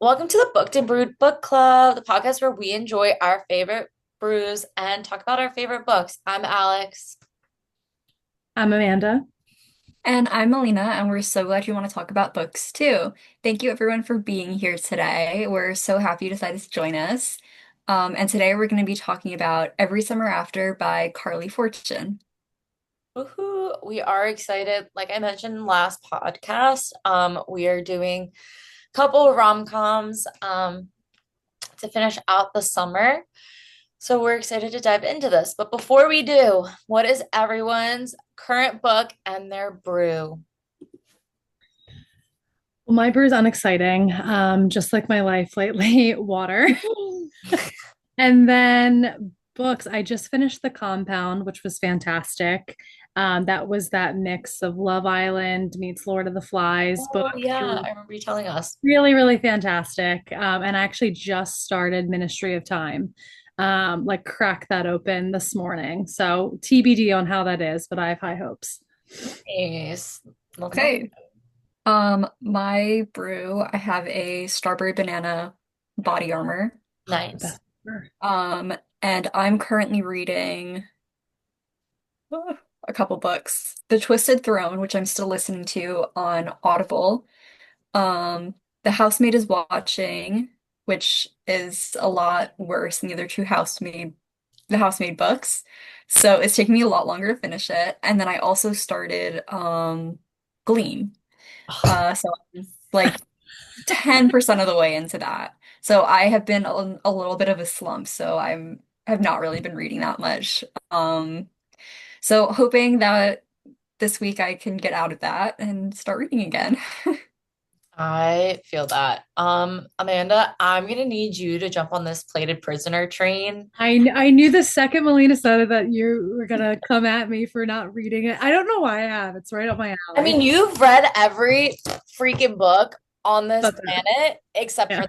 Welcome to the Booked and Brewed Book Club, the podcast where we enjoy our favorite brews and talk about our favorite books. I'm Alex. I'm Amanda. And I'm Melina, and we're so glad you want to talk about books too. Thank you everyone for being here today. We're so happy you decided to join us. And today we're going to be talking about Every Summer After by Carley Fortune. Woohoo! We are excited. Like I mentioned last podcast, we are doing a couple of rom-coms to finish out the summer. So we're excited to dive into this. But before we do, what is everyone's current book and their brew? Well, my brew is unexciting, just like my life lately, water. And then books. I just finished The Compound, which was fantastic. That was that mix of Love Island meets Lord of the Flies book. Oh yeah, I remember you telling us. Really, really fantastic. And I actually just started Ministry of Time. Like cracked that open this morning. So TBD on how that is, but I have high hopes. Nice. That's all. Okay. My brew, I have a strawberry banana body armor. Nice. Best ever. Um, and I'm currently reading a couple books. The Twisted Throne, which I'm still listening to on Audible. Um, The Housemaid is Watching, which is a lot worse than the other two the Housemaid books. So it's taking me a lot longer to finish it. And then I also started Gleam. So I'm like 10% of the way into that. So I have been a little bit of a slump, so have not really been reading that much. So hoping that this week I can get out of that and start reading again. I feel that. Amanda, I'm gonna need you to jump on this plated prisoner train. I knew the second Melina said it that you were gonna come at me for not reading it. I don't know why I have. It's right up my I alley. mean, you've read every freaking book on this That's it. planet except for Yeah.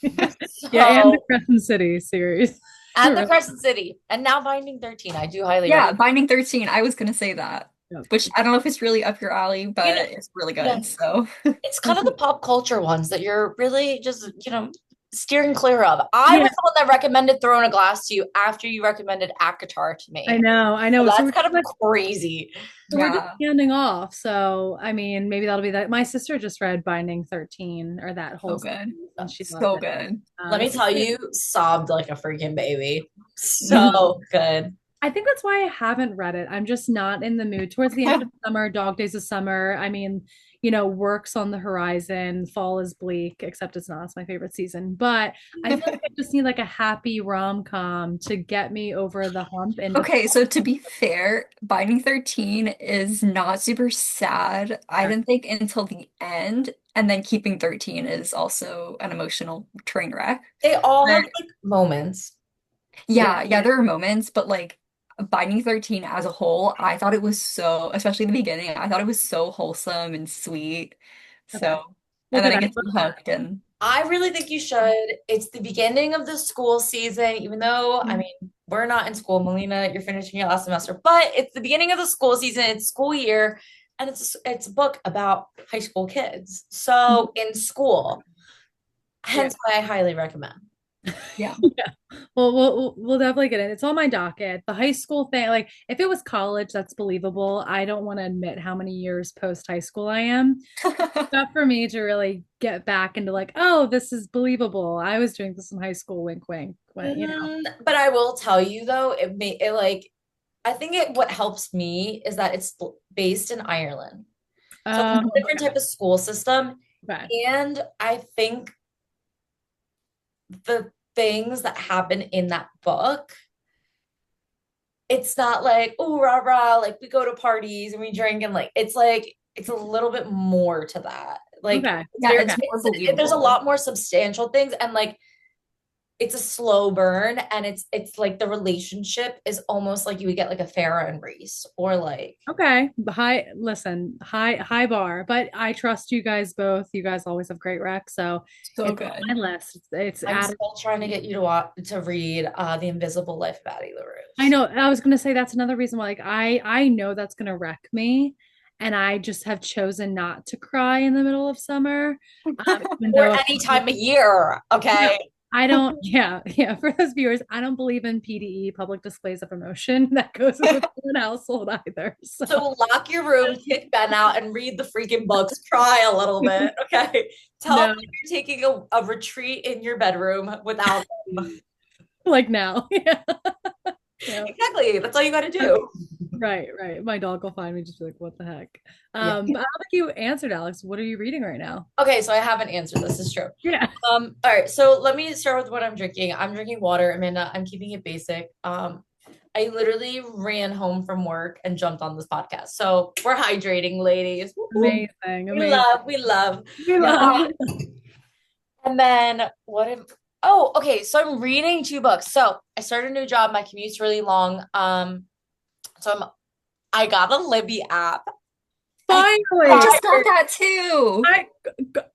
that. Yeah, and the So, Crescent City series. and the Really. Crescent City, and now Binding 13. I do highly Yeah, recommend. Binding 13. I was gonna say that, Yeah. which I don't know if it's really up your alley, You know, but it's really yeah, good. So, it's kind of the pop culture ones that you're really just, steering clear of. I Yeah, was the one that recommended Throwing a Glass to you after you recommended ACOTAR to I me. know, I So know. that's kind of crazy. We're just yeah. standing off. So I mean, maybe that'll be that. My sister just read Binding 13 or that whole So good. series, and she loved So it. good. Let me It's tell you, sobbed like a freaking baby. Mhm. So good. I think that's why I haven't read it. I'm just not in the mood. Towards the end of summer, dog days of summer. I mean, work's on the horizon. Fall is bleak, except it's not. It's my favorite season. But I feel like I just need like a happy rom-com to get me over the hump into Okay, so to be fair, Binding 13 is not super sad, I fall. didn't think, until the end. And then Keeping 13 is also an emotional train wreck. They all have But like moments. yeah, there are moments, but like Binding 13 as a whole, I thought it was so, especially the beginning, I thought it was so wholesome and sweet. Okay. So, Well, and then good. I I get love that. hooked and I really think you should. It's the beginning of the school season, even though, I mean, we're not in school. Melina, you're finishing your last semester, but it's the beginning of the school season, it's school year, and it's a book about high school kids. So in school, Yeah. hence why I highly recommend. yeah. Yeah. Well, we'll definitely get it. It's on my docket. The high school thing, like if it was college, that's believable. I don't want to admit how many years post high school I am. Not for me to really get back into like, oh, this is believable. I was doing this in high school, wink, wink. When. But I will tell you though, it like I think it what helps me is that it's based in Ireland. So it's Oh, a different type of school system. okay. And I think the things that happen in that book, it's not like, oh, rah, rah, like we go to parties and we drink and like it's a little bit more to that. Like Okay. Yeah, there, Okay. it's more there's a believable. lot more substantial things and like it's a slow burn and it's like the relationship is almost like you would get like a Farrah and Reese or like Okay. Listen, high bar, but I trust you guys both. You guys always have great rec, so So it's on my good. list. It's I'm added. still trying to get you to watch to read The Invisible Life of Addie I LaRue. know. I was gonna say that's another reason why, like, I know that's gonna wreck me, and I just have chosen not to cry in the middle of summer. Even Or though any time of year. yeah, Okay. I don't, yeah, for those viewers, I don't believe in PDE, public displays of emotion, that goes with the Flynn household either. So So lock your room, kick Ben out, and read the freaking books. Cry a little bit. Okay. Tell them no, you're taking a retreat in your bedroom without them. like now. Yeah. Yeah. Exactly. That's all you got to do. Right, right. My dog will find me just be like, what the heck? Yeah. But I don't think you answered, Alex. What are you reading right now? Okay, so I haven't answered this. Is true. Yeah. All right, so let me start with what I'm drinking. I'm drinking water, Amanda. I'm keeping it basic. I literally ran home from work and jumped on this podcast. So we're hydrating, ladies. Woo, woo. Amazing, We amazing. love, we love. We Um, love. and then oh, okay. So I'm reading two books. So I started a new job. My commute's really long. So I got a Libby app. I I Finally. just got that too. I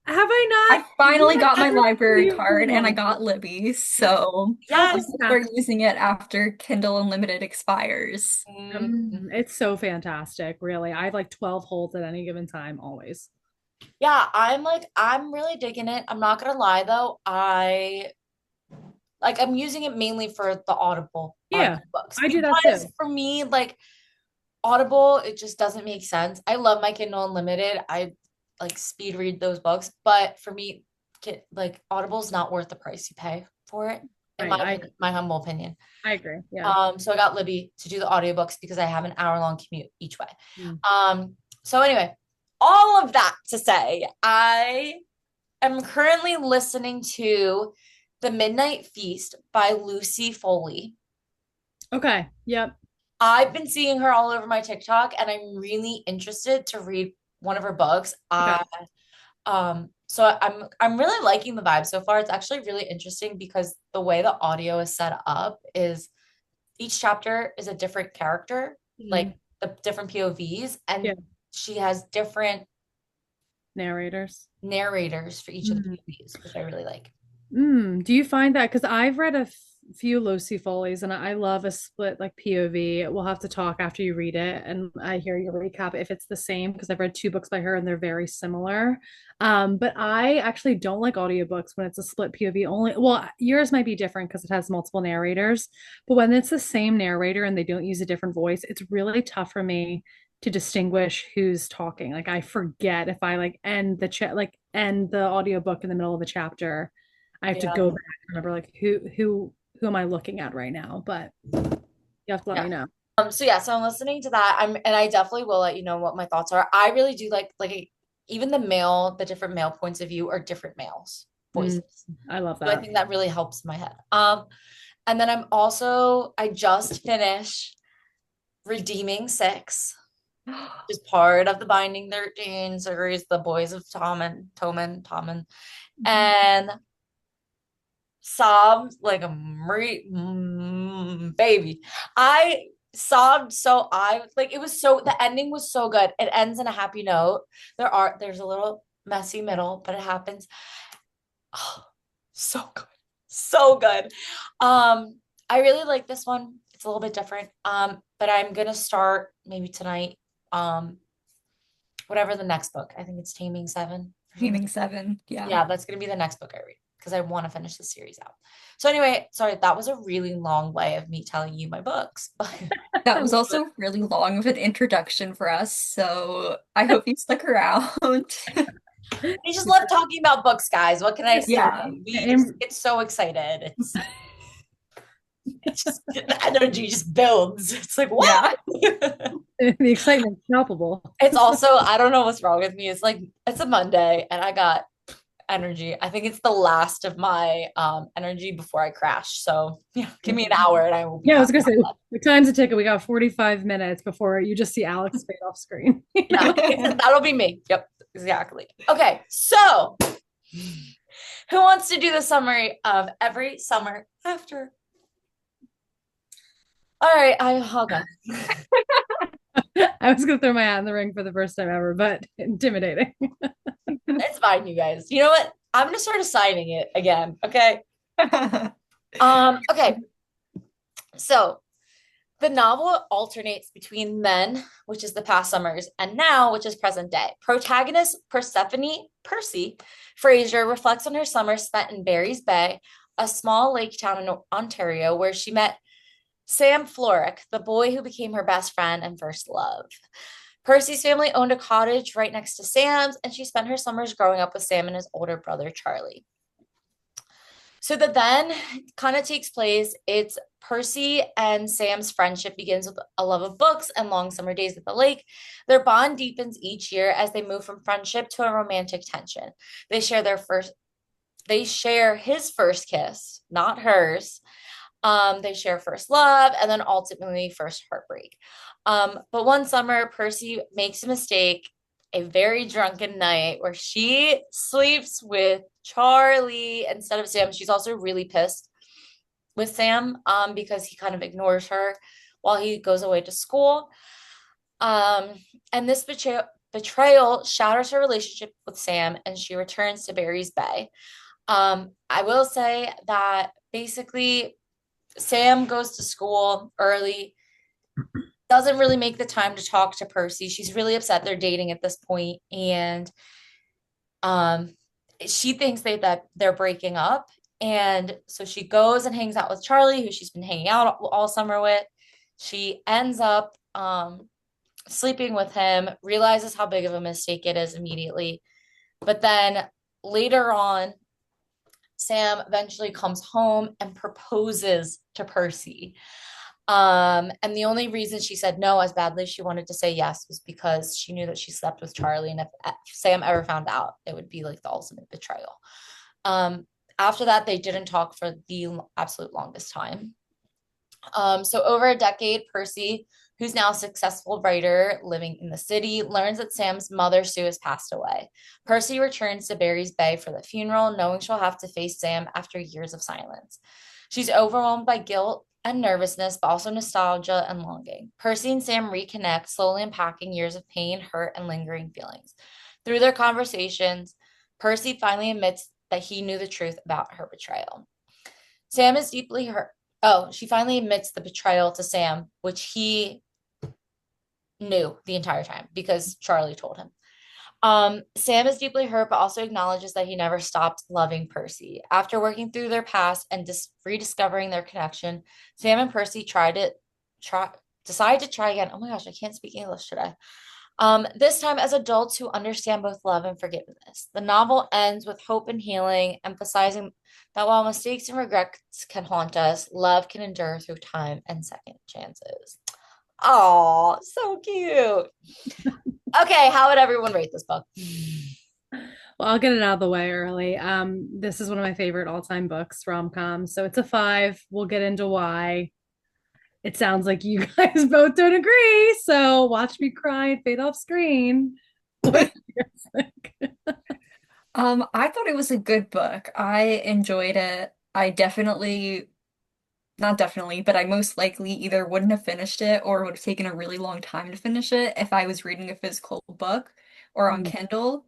have I not? I finally got my What? library card and I got Libby, so How yes. I'll start using it after Kindle Unlimited expires. It's so fantastic, really. I have like 12 holds at any given time, always. Yeah, I'm really digging it. I'm not gonna lie though. I'm using it mainly for the Audible Yeah, books I do that because too. for me, like Audible, it just doesn't make sense. I love my Kindle Unlimited. I like speed read those books, but for me, like Audible's not worth the price you pay for it, in Right, my humble opinion. I agree. Yeah. So I got Libby to do the audiobooks because I have an hour-long commute each way. Mm. So anyway, all of that to say, I am currently listening to The Midnight Feast by Lucy Foley. Okay. Yep. I've been seeing her all over my TikTok and I'm really interested to read one of her books. Okay. So I'm really liking the vibe so far. It's actually really interesting because the way the audio is set up is each chapter is a different character, Mm. like the different POVs, Yeah. and she has different Narrators. narrators for each of the Mm. POVs, which I really like. Do you find that? Because I've read a few Lucy Foley's and I love a split like POV. We'll have to talk after you read it and I hear your recap if it's the same because I've read two books by her and they're very similar. But I actually don't like audiobooks when it's a split POV only. Well, yours might be different because it has multiple narrators, but when it's the same narrator and they don't use a different voice, it's really tough for me to distinguish who's talking. Like I forget if I like end the chat like end the audiobook in the middle of a chapter. I have to Yeah. go back and remember like who am I looking at right now? But you have to let Yeah. me know. So I'm listening to that. And I definitely will let you know what my thoughts are. I really do like even the different male points of view are different males Mm, voices. I love So I that. think that really helps my head. And then I just finished Redeeming Six, which is part of the Binding 13 series, The Boys of Tommen, and sobbed like a baby. I sobbed so I like it was so the ending was so good. It ends in a happy note. There's a little messy middle, but it happens. Oh, so good. So good. I really like this one. It's a little bit different. But I'm gonna start maybe tonight. Whatever the next book. I think it's Taming Seven. Gaming 7, yeah. Yeah, that's gonna be the next book I read because I want to finish the series out. So anyway, sorry, that was a really long way of me telling you my books. That was also really long of an introduction for us, so I hope you stuck around. We just love talking about books, guys. What can I say? Yeah. We just get so excited. It's just the energy just builds. It's like, what? Yeah. The excitement's palpable. It's also, I don't know what's wrong with me. It's like it's a Monday and I got energy. I think it's the last of my energy before I crash. So yeah, give me an hour and I will be Yeah, I was back. gonna say the time's a ticket. We got 45 minutes before you just see Alex fade off screen. Yeah, that'll be me. Yep, exactly. Okay, so who wants to do the summary of every summer after? All right, hold on. I was gonna throw my hat in the ring for the first time ever, but intimidating. It's fine, you guys. You know what? I'm gonna start assigning it again. Okay. Okay. So The novel alternates between then, which is the past summers, and now, which is present day. Protagonist Persephone Percy Fraser reflects on her summer spent in Barry's Bay, a small lake town in Ontario, where she met Sam Florrick, the boy who became her best friend and first love. Percy's family owned a cottage right next to Sam's, and she spent her summers growing up with Sam and his older brother, Charlie. So the then kind of takes place. It's Percy and Sam's friendship begins with a love of books and long summer days at the lake. Their bond deepens each year as they move from friendship to a romantic tension. They share their first they share his first kiss, not hers. They share first love and then ultimately first heartbreak. But one summer, Percy makes a mistake, a very drunken night where she sleeps with Charlie instead of Sam. She's also really pissed with Sam because he kind of ignores her while he goes away to school. Um, and this betrayal shatters her relationship with Sam and she returns to Barry's Bay. I will say that basically Sam goes to school early, doesn't really make the time to talk to Percy. She's really upset they're dating at this point, and um, she thinks that they're breaking up. And so she goes and hangs out with Charlie, who she's been hanging out all summer with. She ends up sleeping with him, realizes how big of a mistake it is immediately. But then later on, Sam eventually comes home and proposes to Percy. And the only reason she said no as badly as she wanted to say yes was because she knew that she slept with Charlie. And if Sam ever found out, it would be like the ultimate betrayal. Um, After that, they didn't talk for the absolute longest time. So over a decade, Percy, who's now a successful writer living in the city, learns that Sam's mother, Sue, has passed away. Percy returns to Barry's Bay for the funeral, knowing she'll have to face Sam after years of silence. She's overwhelmed by guilt and nervousness, but also nostalgia and longing. Percy and Sam reconnect, slowly unpacking years of pain, hurt, and lingering feelings. Through their conversations, Percy finally admits that he knew the truth about her betrayal. Sam is deeply hurt. Oh, she finally admits the betrayal to Sam, which he knew the entire time because Charlie told him. Sam is deeply hurt, but also acknowledges that he never stopped loving Percy. After working through their past and rediscovering their connection, Sam and Percy decide to try again. Oh my gosh, I can't speak English today. This time as adults who understand both love and forgiveness. The novel ends with hope and healing, emphasizing that while mistakes and regrets can haunt us, love can endure through time and second chances. Oh, so cute. Okay, how would everyone rate this book? Well, I'll get it out of the way early. This is one of my favorite all-time books, rom-com. So it's a 5. We'll get into why. It sounds like you guys both don't agree. So watch me cry and fade off screen. What do you guys think? I thought it was a good book. I enjoyed it. I definitely, not definitely, but I most likely either wouldn't have finished it or would have taken a really long time to finish it if I was reading a physical book or on Kindle.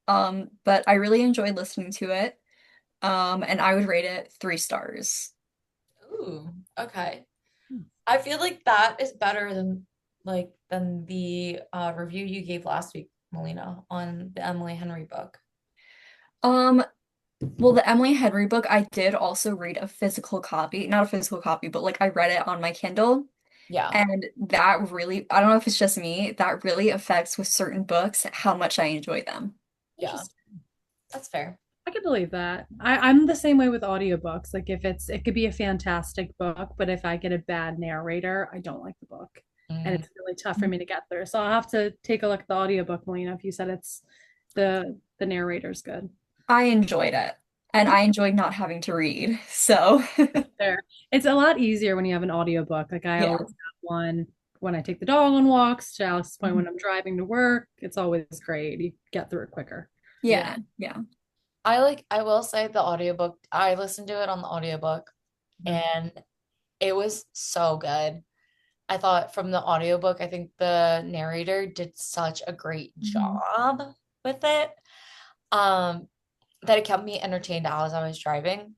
But I really enjoyed listening to it. And I would rate it 3 stars. Ooh, okay. I feel like that is better than the review you gave last week, Melina, on the Emily Henry book. Um, well, the Emily Henry book, I did also read a physical copy, not a physical copy, but like I read it on my Kindle. Yeah, And that really, I don't know if it's just me, that really affects with certain books how much I enjoy them. yeah, Interesting. that's fair. I can believe that. I'm the same way with audiobooks. Like if it could be a fantastic book, but if I get a bad narrator, I don't like the book. And Mm. it's really tough for me to get through. So I'll have to take a look at the audiobook, Melina, if you said it's the narrator's good. I enjoyed it. And I enjoyed not having to read. So, There. It's a lot easier when you have an audiobook. Like I yeah. always have one when I take the dog on walks, to Alex's point, Mhm. when I'm driving to work. It's always great. You get through it quicker. Yeah. Yeah, yeah. I will say the audiobook, I listened to it on the audiobook Mhm. and it was so good. I thought from the audiobook, I think the narrator did such a great Mhm. job with it. Um, that it kept me entertained as I was driving.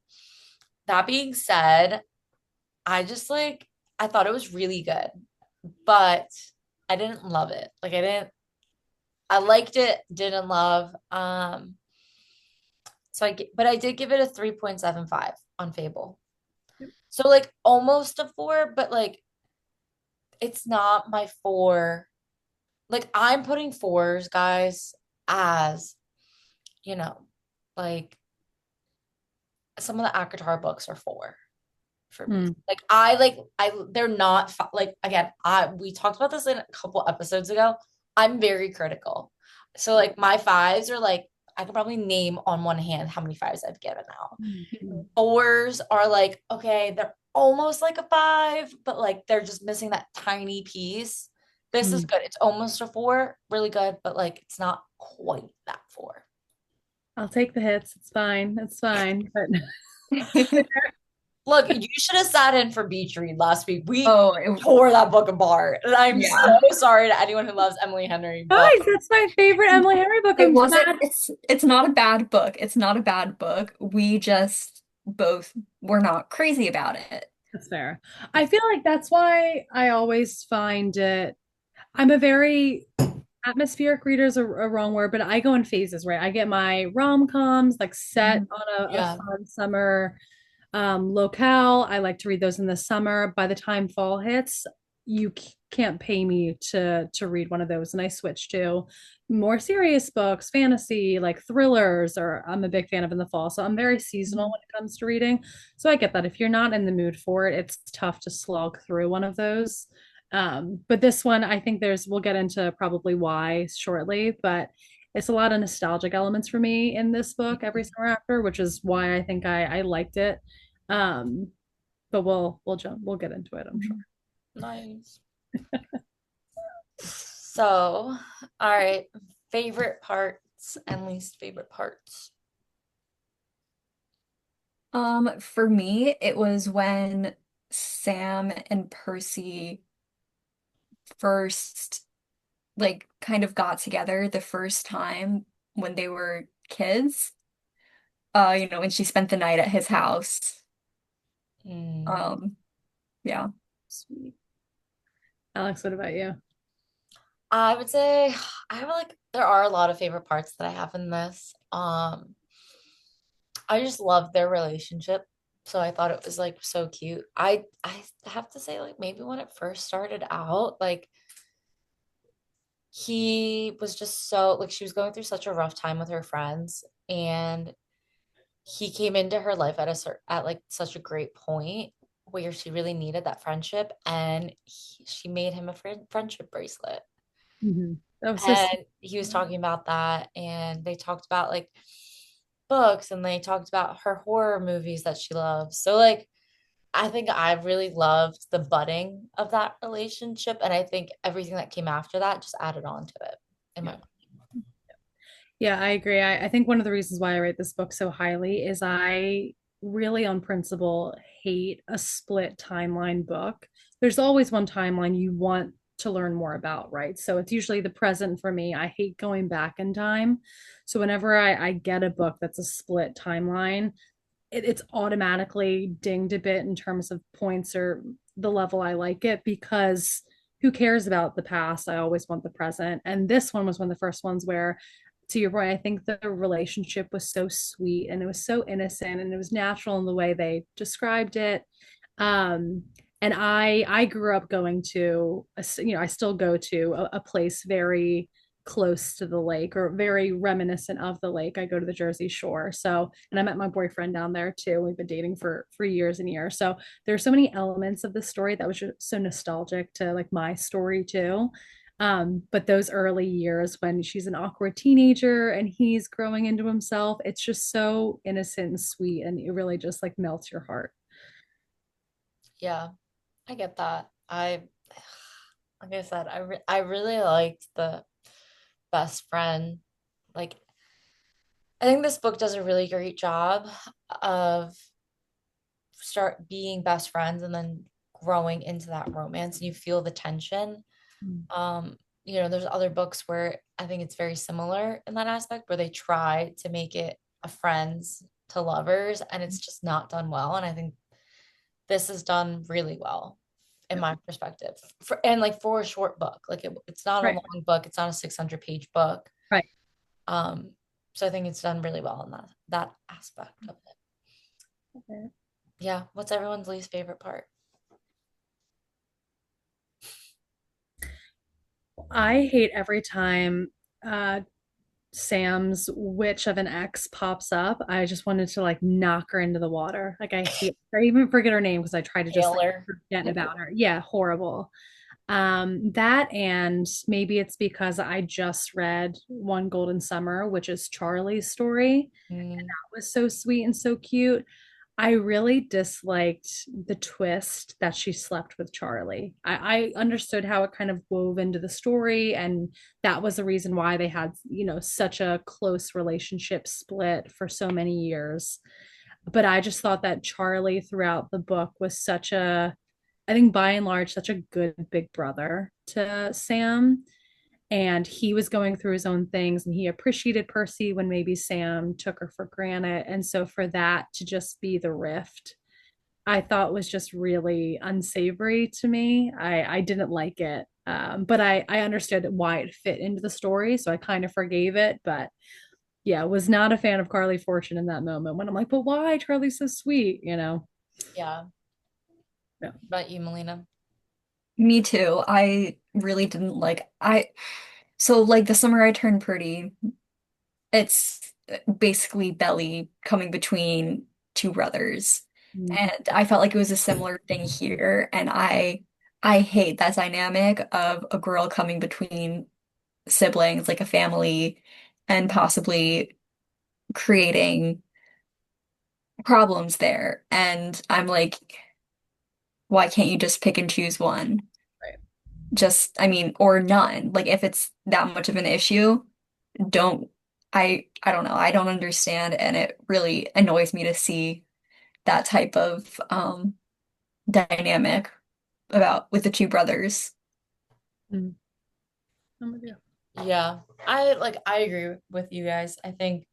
That being said, I just like I thought it was really good, but I didn't love it. Like I liked it, didn't love. But I did give it a 3.75 on Fable. So like almost a 4, but like it's not my 4. Like I'm putting 4s, guys, as, you know, like some of the ACOTAR books are 4 for me. Hmm. Like I they're not like again, I we talked about this in a couple episodes ago. I'm very critical. So like my 5s are like I could probably name on one hand how many 5s I've given out. Hmm. 4s are like, okay, they're almost like a 5, but like they're just missing that tiny piece. This is Hmm. good. It's almost a 4, really good, but like it's not quite that 4. I'll take the hits. It's fine. It's fine. But Look, you should have sat in for Beach Read last week. We Oh, tore that book apart. And I'm so yeah. sorry to anyone who loves Emily Henry, but guys, that's my favorite Emily Henry book. It I'm wasn't, mad. it's not a bad book. It's not a bad book. We just both were not crazy about it. That's fair. I feel like that's why I always find it. I'm a very atmospheric reader is a wrong word, but I go in phases, right? I get my rom-coms like set Mhm. on a yeah. fun summer locale. I like to read those in the summer. By the time fall hits, you can't pay me to read one of those, and I switch to more serious books, fantasy, like thrillers, or I'm a big fan of in the fall. So I'm very seasonal when it comes to reading. So I get that if you're not in the mood for it, it's tough to slog through one of those. But this one, I think we'll get into probably why shortly, but it's a lot of nostalgic elements for me in this book, Every Summer After, which is why I think I liked it. Um, but we'll get into it, I'm sure. Mhm. Nice. So, all right. Favorite parts and least favorite parts. For me, it was when Sam and Percy first like kind of got together the first time when they were kids. When she spent the night at his house. Hmm. Um, yeah. Sweet. Alex, what about you? I would say I have like there are a lot of favorite parts that I have in this. I just love their relationship. So I thought it was like so cute. I have to say like maybe when it first started out, like he was just so like she was going through such a rough time with her friends and he came into her life at like such a great point where she really needed that friendship and she made him a friendship bracelet. Mhm. That was so sweet. And he was talking about that and they talked about like books and they talked about her horror movies that she loves. So like I think I really loved the budding of that relationship and I think everything that came after that just added on to it in my Yeah. Yeah, I agree. I think one of the reasons why I rate this book so highly is I really, on principle, hate a split timeline book. There's always one timeline you want to learn more about, right? So it's usually the present for me. I hate going back in time. So whenever I get a book that's a split timeline, it's automatically dinged a bit in terms of points or the level I like it because who cares about the past? I always want the present. And this one was one of the first ones where, to your point, I think the relationship was so sweet and it was so innocent and it was natural in the way they described it. Um, and I grew up going to I still go to a place very close to the lake or very reminiscent of the lake. I go to the Jersey Shore. So, and I met my boyfriend down there too. We've been dating for years and years. So there's so many elements of the story that was just so nostalgic to like my story too. But those early years when she's an awkward teenager and he's growing into himself, it's just so innocent and sweet, and it really just like melts your heart. Yeah, I get that. Like I said, I really liked the best friend. Like I think this book does a really great job of start being best friends and then growing into that romance and you feel the tension. Mm. Um, there's other books where I think it's very similar in that aspect where they try to make it a friends to lovers and it's just not done well. And I think this is done really well, in my perspective. And like for a short book, like it's not a Right. long book, it's not a 600-page book. Right. Um, so I think it's done really well in that aspect of it. Okay. Yeah. What's everyone's least favorite part? I hate every time uh Sam's witch of an ex pops up. I just wanted to like knock her into the water. Like I even forget her name because I try to just like Taylor. forget about her. Yeah, horrible. That and maybe it's because I just read One Golden Summer, which is Charlie's story. Mm, That was so sweet and so cute. I really disliked the twist that she slept with Charlie. I understood how it kind of wove into the story, and that was the reason why they had, such a close relationship split for so many years. But I just thought that Charlie throughout the book was I think by and large, such a good big brother to Sam, and he was going through his own things and he appreciated Percy when maybe Sam took her for granted. And so for that to just be the rift, I thought was just really unsavory to me. I didn't like it. But I understood why it fit into the story, so I kind of forgave it. But yeah, was not a fan of Carley Fortune in that moment when I'm like, but why? Charlie's so sweet, you know? yeah. Yeah. About you, Melina? Me too. I really didn't like so like the summer I turned pretty, it's basically Belly coming between two brothers. Mm. And I felt like it was a similar thing here. And I hate that dynamic of a girl coming between siblings, like a family, and possibly creating problems there. And I'm like, why can't you just pick and choose one? Right. Just, I mean, or none. Like if it's that much of an issue, don't I don't know. I don't understand and it really annoys me to see that type of dynamic about with the two brothers. Mm. I'm with you. Yeah. I agree with you guys. I think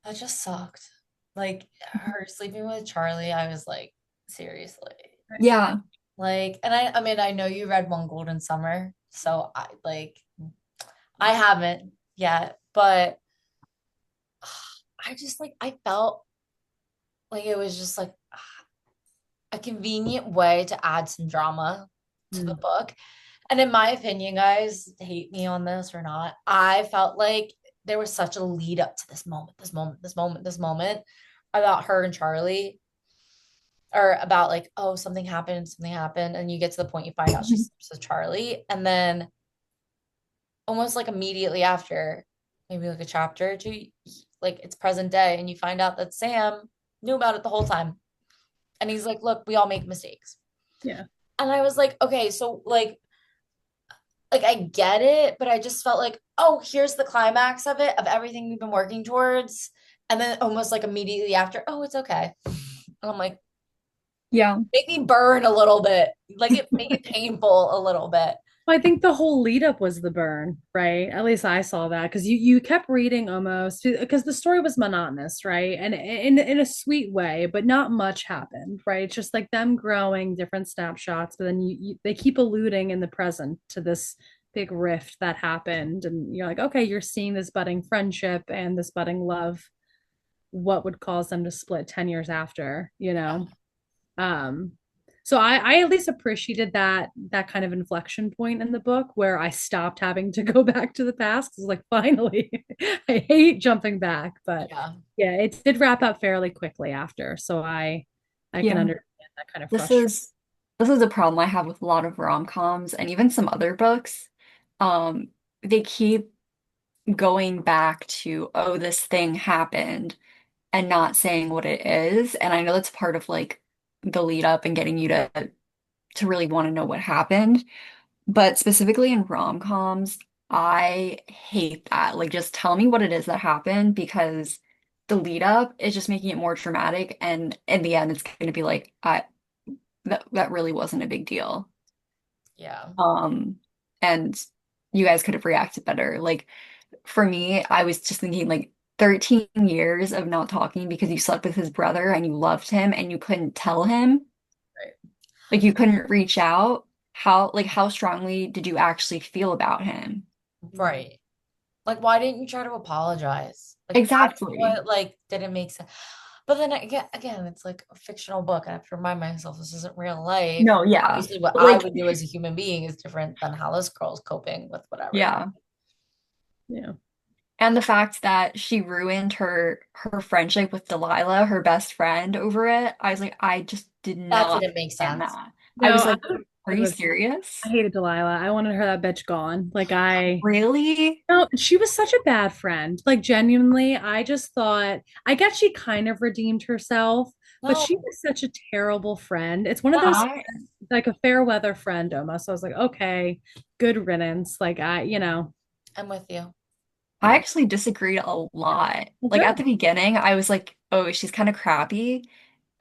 that just sucked. Like her sleeping with Charlie, I was like, seriously. Right. Yeah. Like, and I mean, I know you read One Golden Summer, so I haven't yet, but I just like I felt like it was just like a convenient way to add some drama to the Mm. book. And in my opinion, guys, hate me on this or not, I felt like there was such a lead up to this moment, this moment, this moment, this moment about her and Charlie, or about like, oh, something happened, and you get to the point you find out she sleeps with Charlie, and then almost like immediately after, maybe like a chapter or two, like it's present day, and you find out that Sam knew about it the whole time, and he's like, look, we all make mistakes. Yeah. And I was like, okay, so like I get it, but I just felt like, oh, here's the climax of it, of everything we've been working towards. And then almost like immediately after, oh, it's okay. And I'm like, Yeah. make me burn a little bit. Like it make it painful a little bit. Well, I think the whole lead up was the burn, right? At least I saw that because you kept reading almost because the story was monotonous, right? And in a sweet way, but not much happened, right? It's just like them growing different snapshots, but then they keep alluding in the present to this big rift that happened, and you're like, okay, you're seeing this budding friendship and this budding love. What would cause them to split 10 years after, you know? Um, so I at least appreciated that kind of inflection point in the book where I stopped having to go back to the past. It's like finally, I hate jumping back, but Yeah. yeah, it did wrap up fairly quickly after. So I can Yeah. understand that kind of This frustration. is this is a problem I have with a lot of rom-coms and even some other books. Um, they keep going back to, oh, this thing happened and not saying what it is. And I know that's part of like the lead up and getting you to really want to know what happened. But specifically in rom-coms, I hate that. Like just tell me what it is that happened because the lead up is just making it more dramatic and in the end it's going to be like that really wasn't a big deal. Yeah. Um and you guys could have reacted better. Like for me, I was just thinking like 13 years of not talking because you slept with his brother and you loved him and you couldn't tell him. Like you couldn't reach out. How strongly did you actually feel about him? Right. Like, why didn't you try to apologize? Like, that's Exactly. what, like, didn't make sense. But then again, it's like a fictional book. I have to remind myself this isn't real life. No, yeah. Obviously, what But I like, would do as a human being is different than how this girl's coping with whatever. yeah. Yeah. And the fact that she ruined her friendship with Delilah, her best friend, over it, I was like, I just did That not didn't make understand sense. that. I No, was I like, was are good you with I serious? hated Delilah. I wanted her that bitch gone. Like I Really? no, she was such a bad friend. Like genuinely, I just thought I guess she kind of redeemed herself, but she No, was such a terrible friend. It's one of those I like a fair weather friend almost. I was like, okay, good riddance. Like I'm with you. I actually disagreed a lot. well, Like at good. the beginning, I was like, oh, she's kind of crappy.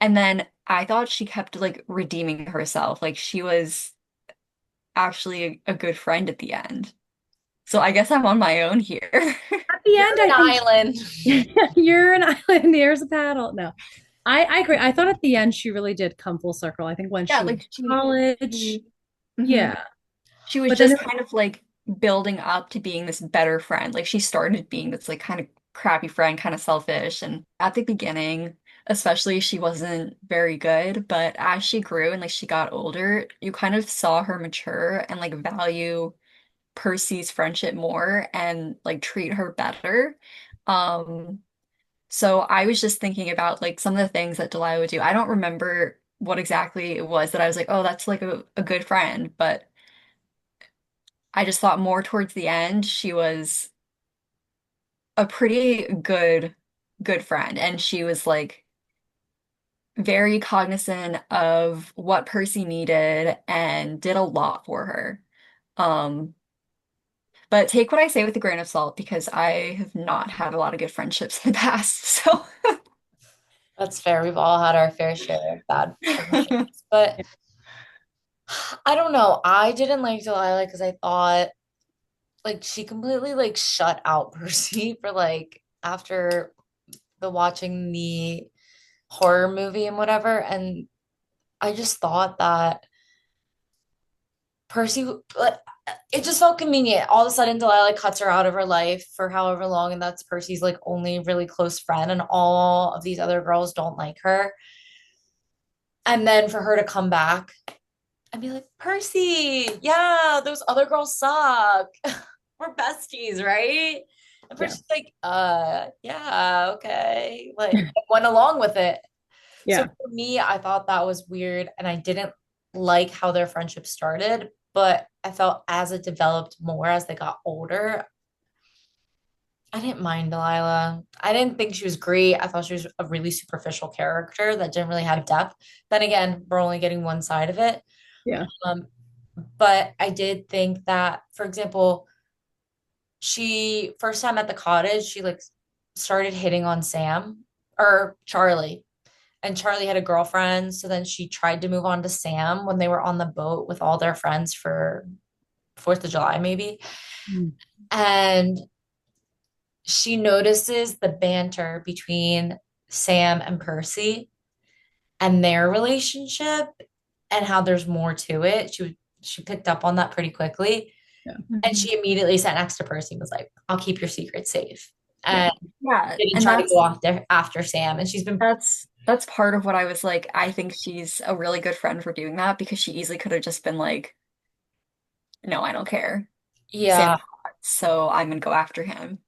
And then I thought she kept like redeeming herself. Like she was actually a good friend at the end. So I guess I'm on my own here. At the You're end, an I think island. you're an island. There's a paddle. No, I agree. I thought at the end she really did come full circle. I think when Yeah, she was like in college, she mhm. yeah. She was But then just kind of like building up to being this better friend. Like she started being this like kind of crappy friend, kind of selfish. And at the beginning, especially, she wasn't very good. But as she grew and like she got older, you kind of saw her mature and like value Percy's friendship more and like treat her better. Um, so I was just thinking about like some of the things that Delilah would do. I don't remember what exactly it was that I was like, oh, that's like a good friend, but I just thought more towards the end, she was a pretty good friend. And she was like very cognizant of what Percy needed and did a lot for her. Um, but take what I say with a grain of salt because I have not had a lot of good friendships in the past. So That's fair. We've all had our fair share of bad friendships. But I don't know. I didn't like Delilah because I thought like she completely like shut out Percy for like after the watching the horror movie and whatever. And I just thought that Percy, like, it just felt convenient. All of a sudden, Delilah like, cuts her out of her life for however long, and that's Percy's like only really close friend, and all of these other girls don't like her. And then for her to come back and be like, Percy, yeah, those other girls suck. We're besties, right? And yeah, Percy's like, yeah, okay. Like went along with it. So yeah. for me, I thought that was weird and I didn't like how their friendship started, but I felt as it developed more as they got older, I didn't mind Delilah. I didn't think she was great. I thought she was a really superficial character that didn't really have depth. Then again, we're only getting one side of it. Yeah. Um, but I did think that, for example, she first time at the cottage, she like started hitting on Sam or Charlie. And Charlie had a girlfriend. So then she tried to move on to Sam when they were on the boat with all their friends for 4th of July, maybe. Mm. And she notices the banter between Sam and Percy and their relationship and how there's more to it. She picked up on that pretty quickly. Yeah. And Mhm. she immediately sat next to Percy and was like, I'll keep your secret safe. Yeah. And Yeah, didn't and try to go after Sam. And she's been, that's part of what I was like, I think she's a really good friend for doing that because she easily could have just been like, no, I don't care. yeah. Sam's hot, so I'm gonna go after him.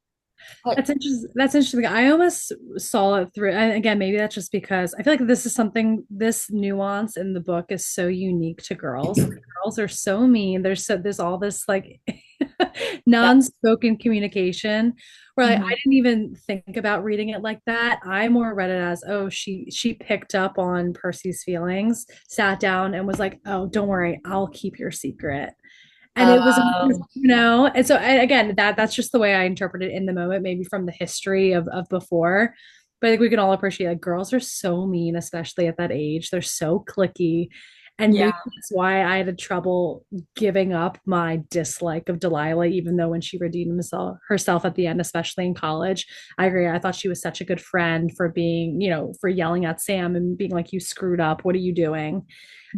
But That's interesting. That's interesting. I almost saw it through. And again, maybe that's just because I feel like this is something, this nuance in the book is so unique to girls. Girls are so mean. There's all this like yeah. non-spoken communication where like, I Mhm. didn't even think about reading it like that. I more read it as, oh, she picked up on Percy's feelings, sat down and was like, oh, don't worry, I'll keep your secret. And it was, Um, and so again, that's just the way I interpret it in the moment, maybe from the history of before. But I think we can all appreciate like girls are so mean, especially at that age. They're so clicky. And maybe Yeah, that's why I had trouble giving up my dislike of Delilah, even though when she redeemed herself at the end, especially in college, I agree. I thought she was such a good friend for being, for yelling at Sam and being like, you screwed up. What are you doing?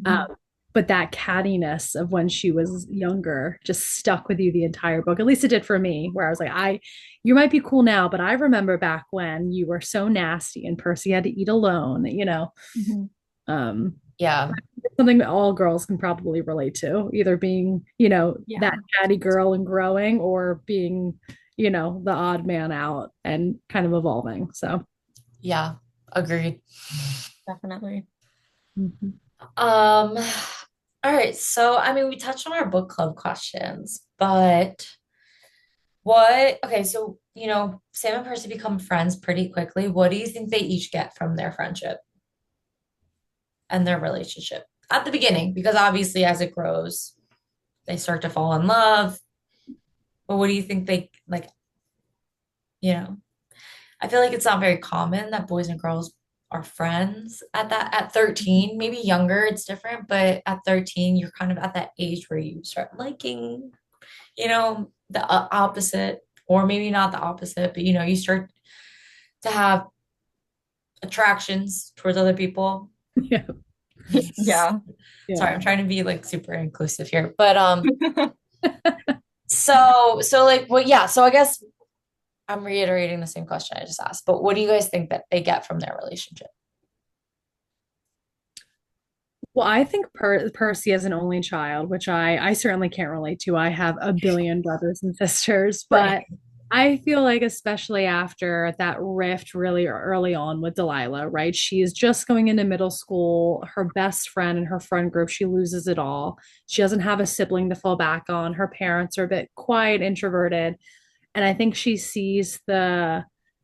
Um, mhm. but that cattiness of when she was younger just stuck with you the entire book. At least it did for me, where I was like, you might be cool now, but I remember back when you were so nasty and Percy had to eat alone, you know. Mhm. Um, Yeah. something that all girls can probably relate to, either being, you know, that Yeah, catty girl and growing or being, you know, the odd man out and kind of evolving. So, Yeah. Agreed. definitely. mhm. Um, all right. So, I mean, we touched on our book club questions, but okay, so, Sam and Percy become friends pretty quickly. What do you think they each get from their friendship and their relationship at the beginning? Because obviously, as it grows, they start to fall in love. But what do you think they like, you know? I feel like it's not very common that boys and girls are friends at 13, maybe younger, it's different, but at 13, you're kind of at that age where you start liking, the opposite, or maybe not the opposite, but you start to have attractions towards other people. Yeah, Yeah. yeah. Sorry, I'm trying to be like super inclusive here. But so like well, yeah, so I guess I'm reiterating the same question I just asked, but what do you guys think that they get from their relationship? Well, I think Percy is an only child, which I certainly can't relate to. I have a billion brothers and sisters, Right. but I feel like especially after that rift really early on with Delilah, right? She's just going into middle school. Her best friend and her friend group, she loses it all. She doesn't have a sibling to fall back on. Her parents are a bit quiet, introverted. And I think she sees the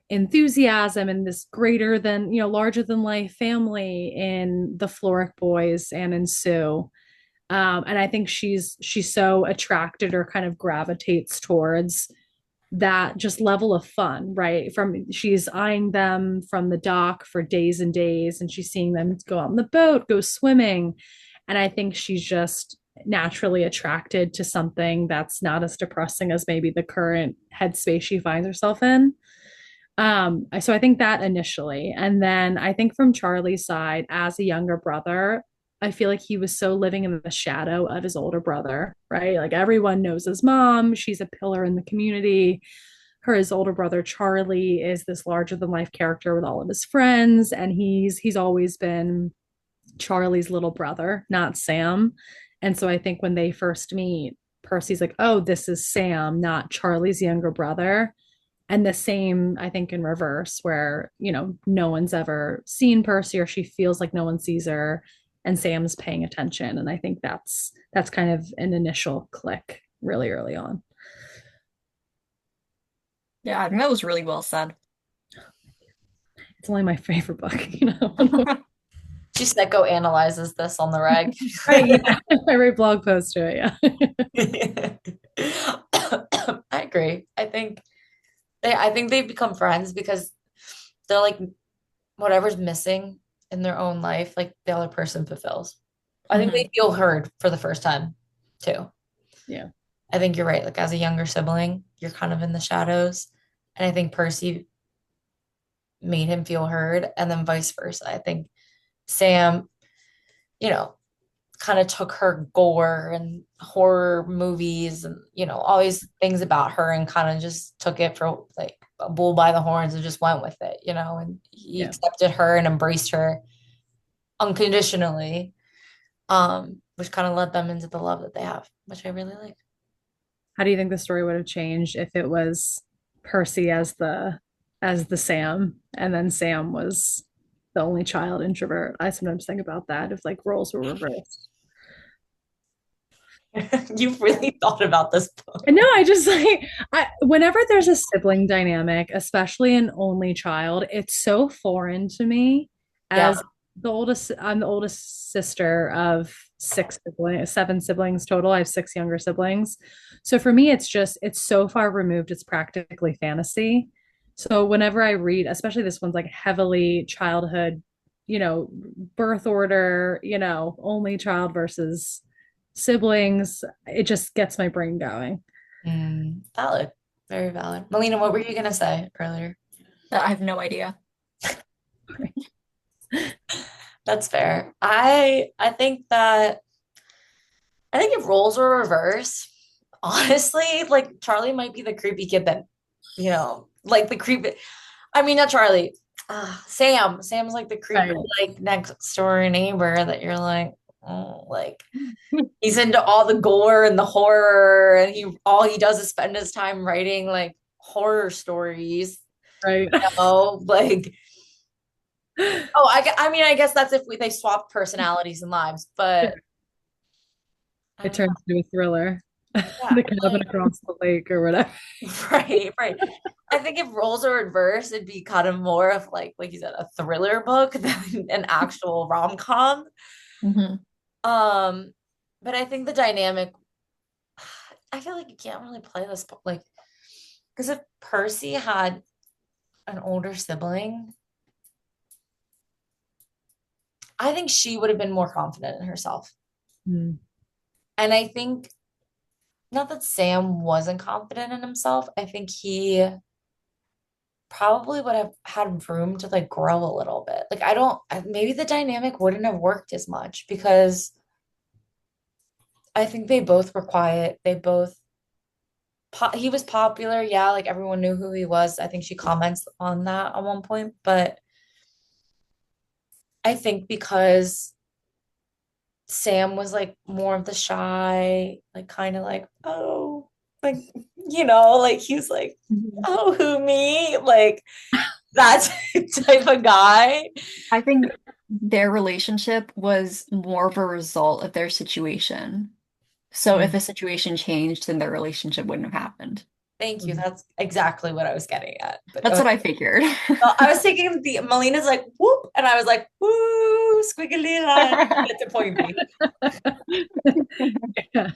enthusiasm and this greater than, you know, larger than life family in the Floric boys and in Sue. And I think she's so attracted or kind of gravitates towards that just level of fun, right? From she's eyeing them from the dock for days and days, and she's seeing them go out on the boat, go swimming. And I think she's just naturally attracted to something that's not as depressing as maybe the current headspace she finds herself in. So I think that initially. And then I think from Charlie's side, as a younger brother, I feel like he was so living in the shadow of his older brother, right? Like everyone knows his mom, she's a pillar in the community. His older brother Charlie is this larger than life character with all of his friends, and he's always been Charlie's little brother, not Sam. And so I think when they first meet, Percy's like, "Oh, this is Sam, not Charlie's younger brother." And the same, I think, in reverse, where, you know, no one's ever seen Percy or she feels like no one sees her and Sam's paying attention. And I think that's kind of an initial click really early on. Yeah, I think that was really well said. It's only my favorite book, you know. She psychoanalyzes this on the reg. Right, yeah. I write blog posts to it, yeah. I agree. I think they become friends because they're like whatever's missing in their own life, like the other person fulfills. I think they Mhm. feel heard for the first time too. Yeah. I think you're right. Like as a younger sibling, you're kind of in the shadows. And I think Percy made him feel heard, and then vice versa. I think Sam, you know, kind of took her gore and horror movies and, all these things about her and kind of just took it for like a bull by the horns and just went with it, and he Yeah. accepted her and embraced her unconditionally, which kind of led them into the love that they have, which I really like. How do you think the story would have changed if it was Percy as the Sam and then Sam was the only child introvert? I sometimes think about that if like roles were reversed. You've really thought about this book. And no, I just like whenever there's a sibling dynamic, especially an only child, it's so foreign to me Yeah. as I'm the oldest sister of seven siblings total. I have six younger siblings. So for me, it's so far removed, it's practically fantasy. So whenever I read, especially this one's like heavily childhood, you know, birth order, you know, only child versus siblings, it just gets my brain going. Valid. Very valid. Melina, what were you gonna say earlier? I have no idea. That's fair. I think that I think if roles were reversed, honestly, like Charlie might be the creepy kid that, like the creepy. I mean, not Charlie. Sam. Sam's like the creepy, Right. like next door neighbor that you're like, oh, like he's into all the gore and the horror, and he does is spend his time writing like horror stories. Right. Like I mean, I guess that's if they swap personalities and lives, but I It don't know. turns into a thriller. Yeah, The cabin like across the lake or whatever. right, right. I think if roles are reversed, it'd be kind of more of like you said, a thriller book than an actual rom-com. Hmm. Um, but I think the dynamic, I feel like you can't really play this like because if Percy had an older sibling, I think she would have been more confident in herself. Hmm. And I think not that Sam wasn't confident in himself, I think he probably would have had room to like grow a little bit. Like maybe the dynamic wouldn't have worked as much because I think they both were quiet. He was popular, yeah, like everyone knew who he was. I think she comments on that at one point, but I think because Sam was like more of the shy, like kind of like, oh, like, like he's like, Hmm. oh, who me? Like that type of guy. I think their relationship was more of a result of their situation. So if Mm. the situation changed, then their relationship wouldn't have happened. Thank you. That's exactly what I was getting at. But That's what I figured. well, I was thinking the Melina's like whoop, and I was like woo, squiggly line. It's a point B. Yeah.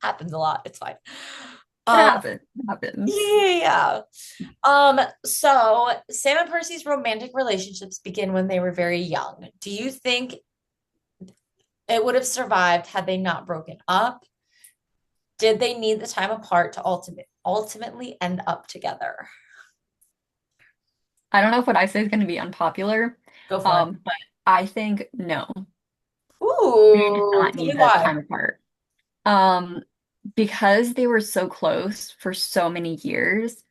Happens a lot. It's fine. It Um, happens. It happens. yeah. So Sam and Percy's romantic relationships begin when they were very young. Do you think it would have survived had they not broken up? Did they need the time apart to ultimately end up together? I don't know if what I say is going to be unpopular, Go for it. but I think no, they did Ooh, not tell me need that why. time apart. Um, because they were so close for so many years,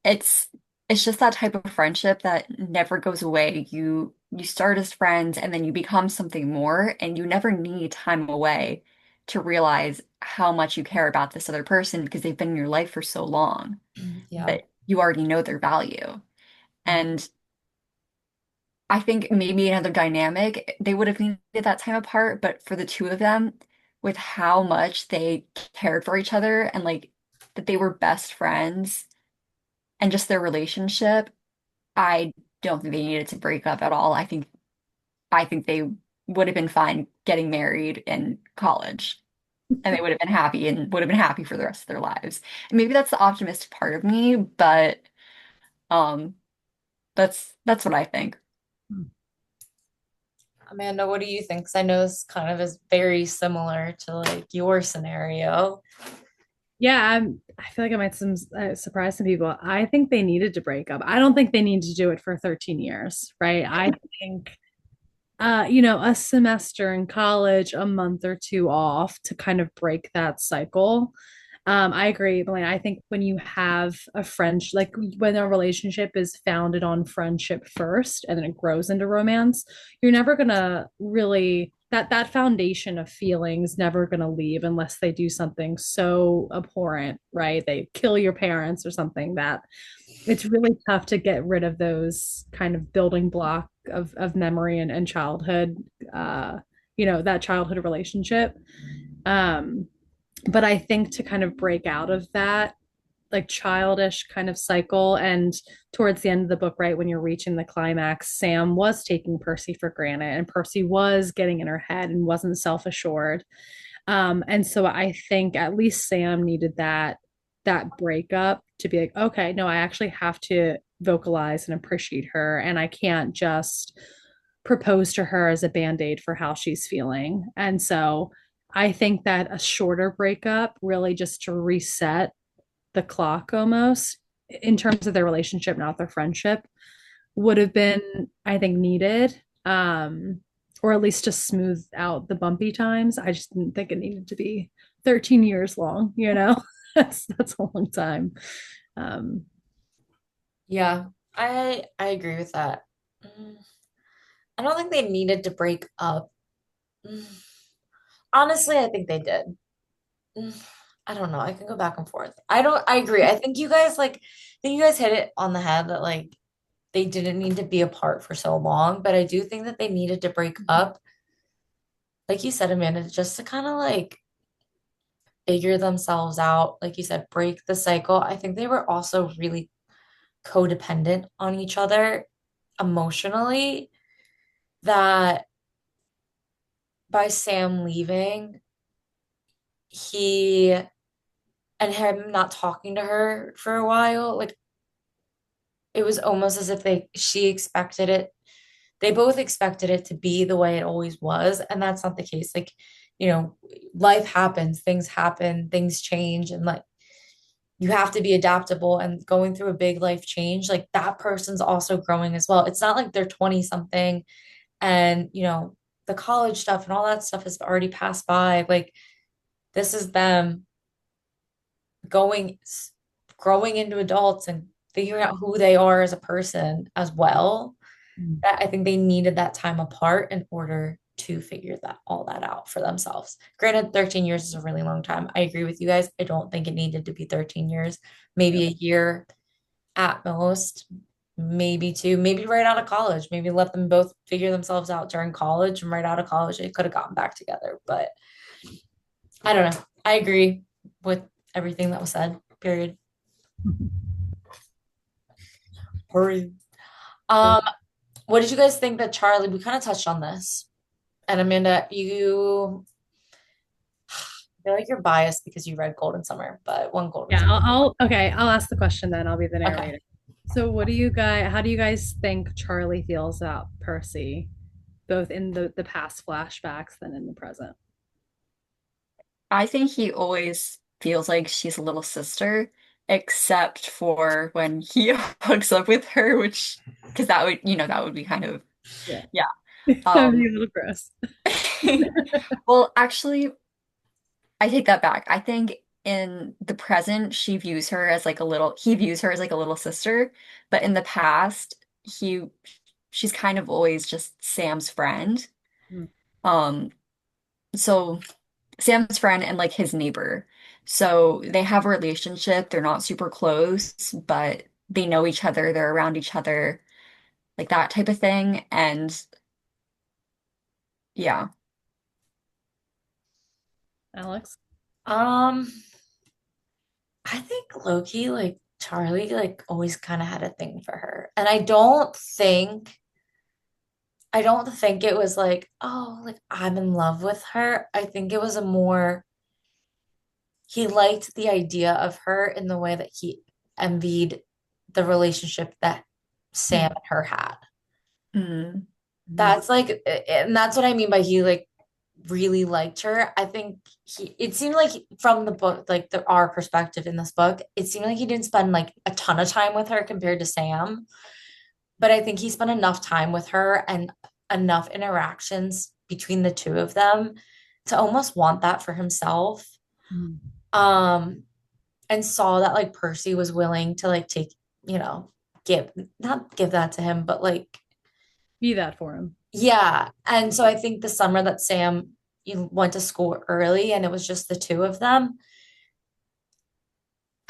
it's it's just that type of friendship that never goes away. You start as friends and then you become something more, and you never need time away to realize how much you care about this other person because they've been in your life for so long Yeah. that you already know their value. And I think maybe another dynamic, they would have needed that time apart, but for the two of them, with how much they cared for each other and like that they were best friends and just their relationship, I don't think they needed to break up at all. I think they would have been fine getting married in college. And they would have been happy and would have been happy for the rest of their lives. And maybe that's the optimistic part of me, but um that's what I think. Amanda, what do you think? Because I know this kind of is very similar to like your scenario. Yeah, I feel like I might surprise some people. I think they needed to break up. I don't think they need to do it for 13 years, right? I think a semester in college, a month or two off to kind of break that cycle. I agree, Blaine. I think when you have a friendship, like when a relationship is founded on friendship first and then it grows into romance, you're never gonna really that foundation of feelings never gonna leave unless they do something so abhorrent, right? They kill your parents or something that it's really tough to get rid of those kind of building block of memory and childhood, that childhood relationship. Um, but I think to kind of break out of that like childish kind of cycle and towards the end of the book, right, when you're reaching the climax, Sam was taking Percy for granted and Percy was getting in her head and wasn't self-assured. And so I think at least Sam needed that breakup to be like, okay, no, I actually have to vocalize and appreciate her, and I can't just propose to her as a band-aid for how she's feeling. And so I think that a shorter breakup really just to reset the clock almost in terms of their relationship, not their friendship, would have been, I think, needed. or at least just smooth out the bumpy times. I just didn't think it needed to be 13 years long, you know? That's a long time. Um, Yeah, I agree with that. Mm, I don't think they needed to break up. Mm, Honestly, I think they did. Mm, I don't know. I can go back and forth. I agree. I think you guys hit it on the head that like they didn't need to be apart for so long, but I do think that they needed to break up, like you said, Amanda, just to kind of like figure themselves out. Like you said, break the cycle. I think they were also really codependent on each other emotionally, that by Sam leaving, he and him not talking to her for a while, like it was almost as if she expected it. They both expected it to be the way it always was, and that's not the case. Like, life happens, things happen, things change, and like you have to be adaptable, and going through a big life change, like that person's also growing as well. It's not like they're 20 something and, the college stuff and all that stuff has already passed by. Like this is them going growing into adults and figuring out who they are as a person as well. That I think they needed that time apart in order to figure that all that out for themselves. Granted, 13 years is a really long time. I agree with you guys. I don't think it needed to be 13 years, maybe a year at most, maybe two, maybe right out of college. Maybe let them both figure themselves out during college, and right out of college they could have gotten back together. But I don't know. I agree with everything that was said. Period. Hurry. Um, what did you guys think that Charlie, we kind of touched on this. And Amanda, I feel like you're biased because you read Golden Summer, but one Golden yeah, Summer. okay, I'll ask the question then. I'll be the Okay. narrator. So how do you guys think Charlie feels about Percy, both in the past flashbacks and in the present? I think he always feels like she's a little sister, except for when he hooks up with her, which, because that would be kind of, Yeah. yeah. That'd Um, be a little gross. well, actually, I take that back. I think in the present, he views her as like a little sister, but in the past, she's kind of always just Sam's friend. Mm. Um, so Sam's friend and like his neighbor. So they have a relationship. They're not super close, but they know each other. They're around each other, like that type of thing. And yeah. Alex? Um, I think Loki, like Charlie, like always kind of had a thing for her. And I don't think it was like, oh, like I'm in love with her. I think it was a more he liked the idea of her in the way that he envied the relationship that Sam Mm. and her had. Mm. Mm. That's like, and that's what I mean by he like really liked her. I think it seemed like from the book, like our perspective in this book, it seemed like he didn't spend like a ton of time with her compared to Sam. But I think he spent enough time with her and enough interactions between the two of them to almost want that for himself. Mm. Um, and saw that like Percy was willing to like take, you know, give not give that to him, but like Be that for him. yeah. And so I think the summer that Sam went to school early and it was just the two of them,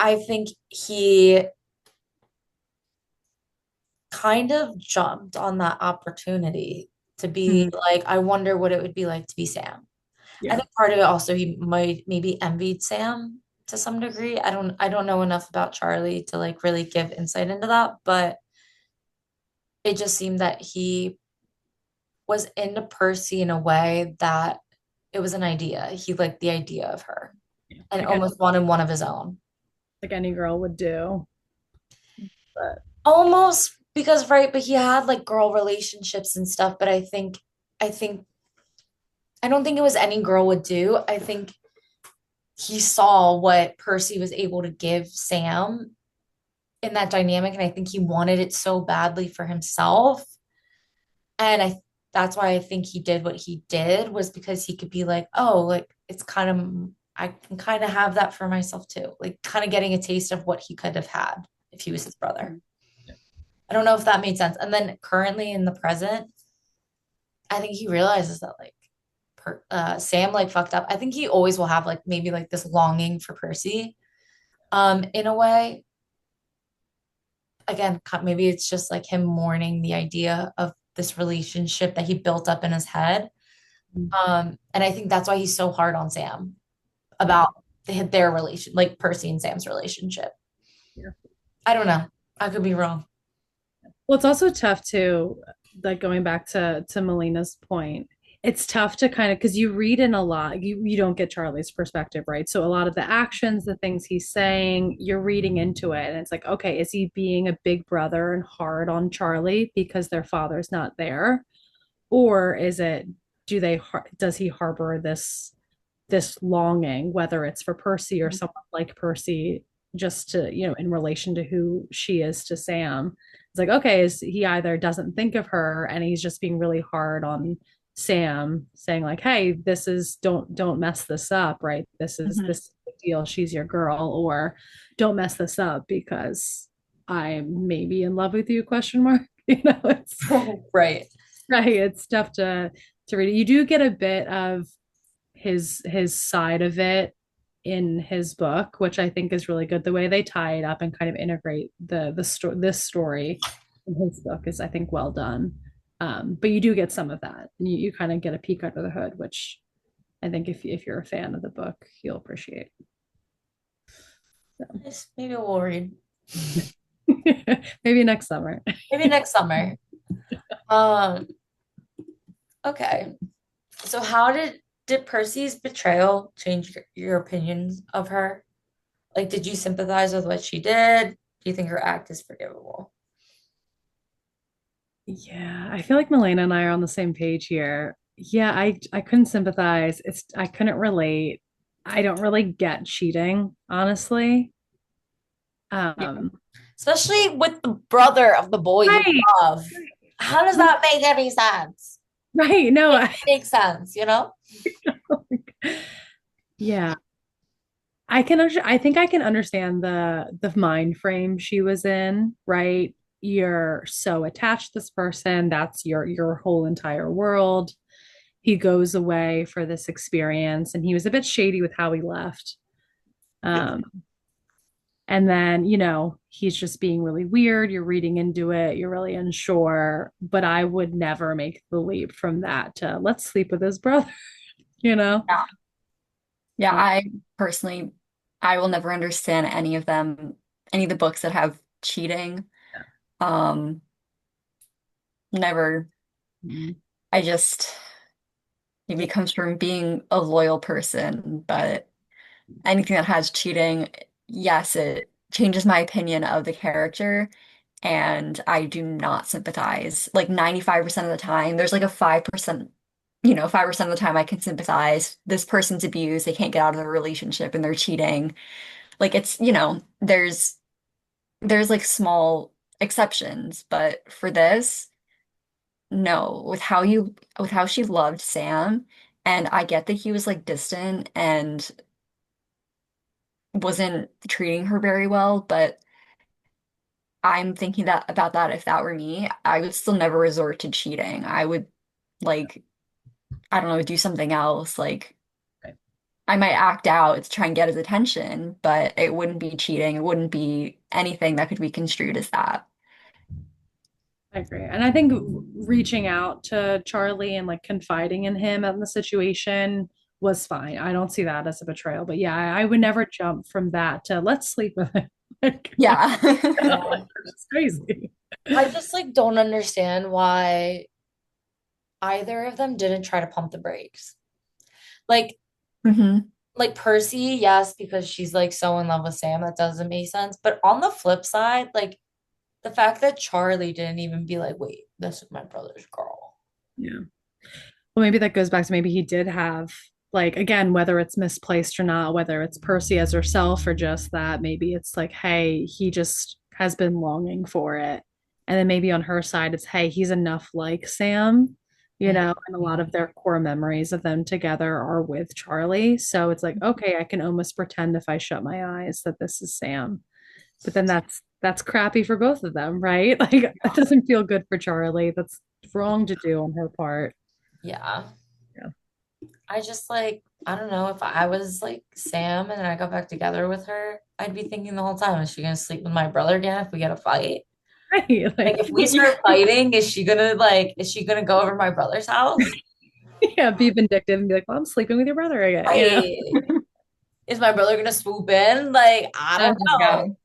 I think he kind of jumped on that opportunity to be Mm. like, I wonder what it would be like to be Sam. I Yeah. think part of it also he might maybe envied Sam to some degree. I don't know enough about Charlie to like really give insight into that, but it just seemed that he was into Percy in a way that it was an idea. He liked the idea of her Yeah. and almost wanted one of his own. Like any girl would do. But Almost because right, but he had like girl relationships and stuff, but I think I don't think it was any girl would do. I think he saw what Percy was able to give Sam in that dynamic, and I think he wanted it so badly for himself. And that's why I think he did what he did, was because he could be like, oh, like it's kind of, I can kind of have that for myself too. Like kind of getting a taste of what he could have had if he was his brother. I don't know if that made sense. And then currently in the present, I think he realizes that like Sam like fucked up. I think he always will have like maybe like this longing for Percy. In a way, again, maybe it's just like him mourning the idea of this relationship that he built up in his head. And I think that's why he's so hard on Sam Yeah. about their relation, like Percy and Sam's relationship. Yeah. I don't know. I could be wrong. Well, it's also tough too, like going back to Melina's point. It's tough to kind of because you read in a lot, you don't get Charlie's perspective, right? So a lot of the actions, the things he's saying, you're reading into it, and it's like, okay, is he being a big brother and hard on Charlie because their father's not there, or is it does he harbor this longing, whether it's for Percy or someone like Percy, just to, in relation to who she is to Sam. It's like, okay, is he either doesn't think of her and he's just being really hard on Sam, saying like, hey, this is don't mess this up, right? This is Mhm. this deal, she's your girl, or don't mess this up because I'm maybe in love with you, question mark. It's Right. right. It's tough to read. You do get a bit of his side of it in his book, which I think is really good. The way they tie it up and kind of integrate this story in his book is, I think, well done. But you do get some of that. You kind of get a peek under the hood, which I think if you're a fan of the book, you'll appreciate. So. Maybe we'll read. Maybe next summer. Maybe next summer. Um, okay. So how did Percy's betrayal change your opinions of her? Like, did you sympathize with what she did? Do you think her act is forgivable? Yeah, I feel like Milena and I are on the same page here. Yeah, I couldn't sympathize. I couldn't relate. I don't really get cheating, honestly. Yeah. Especially with the brother of the boy you Right, love. How does that make any sense? right. No, It makes sense, you know? yeah. I think I can understand the mind frame she was in, right? You're so attached to this person, that's your whole entire world. He goes away for this experience and he was a bit shady with how he left. Um, and then, he's just being really weird. You're reading into it, you're really unsure, but I would never make the leap from that to let's sleep with his brother, you know? Yeah. Yeah, Uh, I personally, I will never understand any of them, any of the books that have cheating. Um, Never. I just maybe it comes from being a loyal person, but anything that has cheating, yes, it changes my opinion of the character, and I do not sympathize. Like 95% of the time, there's like a 5%, 5% of the time I can sympathize. This person's abused, they can't get out of their relationship and they're cheating. Like it's, there's like small exceptions, but for this, no, with how she loved Sam, and I get that he was like distant and wasn't treating her very well, but I'm thinking that about that if that were me, I would still never resort to cheating. I would like, I don't know, do something else. Like I might act out to try and get his attention, but it wouldn't be cheating. It wouldn't be anything that could be construed as that. I agree. And I think reaching out to Charlie and like confiding in him in the situation was fine. I don't see that as a betrayal. But yeah, I would never jump from that to let's sleep with him. Like, Yeah. it's crazy. I just like don't understand why either of them didn't try to pump the brakes. Like hmm like Percy, yes, because she's like so in love with Sam, that doesn't make sense. But on the flip side, like the fact that Charlie didn't even be like, wait, this is my brother's girl. Yeah. Well, maybe that goes back to maybe he did have, like, again, whether it's misplaced or not, whether it's Percy as herself or just that, maybe it's like, hey, he just has been longing for it. And then maybe on her side, it's, hey, he's enough like Sam you Mhm. know, and a lot of their core memories of them together are with Charlie. So it's like, okay, I can almost pretend if I shut my eyes that this is Sam. But then that's crappy for both of them, right? Like it doesn't feel good for Charlie. That's wrong to do on her part. Yeah. Yeah. I just like, I don't know if I was like Sam and I got back together with her, I'd be thinking the whole time, is she gonna sleep with my brother again if we get a fight? Right. Like Like, if we start fighting, is she gonna go over my brother's house? yeah, be vindictive and be like, well, I'm sleeping with your brother again, you know? Right. Is my brother gonna swoop in? Like, I Oh don't my know. God.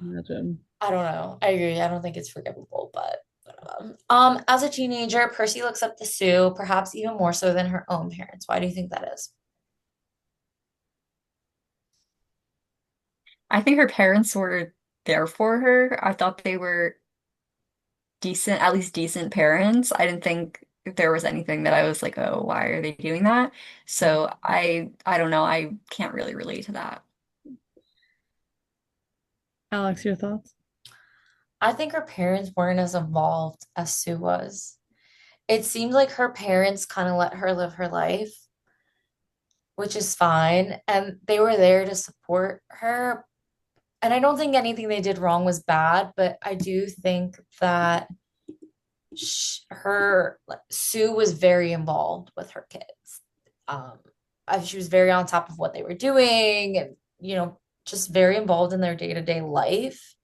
Imagine. I don't know. I agree. I don't think it's forgivable, but whatever. As a teenager, Percy looks up to Sue, perhaps even more so than her own parents. Why do you think that is? I think her parents were there for her. I thought they were decent, at least decent parents. I didn't think there was anything that I was like, oh, why are they doing that? So I don't know. I can't really relate to that. Alex, your thoughts? I think her parents weren't as involved as Sue was. It seemed like her parents kind of let her live her life, which is fine. And they were there to support her. And I don't think anything they did wrong was bad, but I do think that Sue was very involved with her kids. Um, she was very on top of what they were doing and, just very involved in their day-to-day life.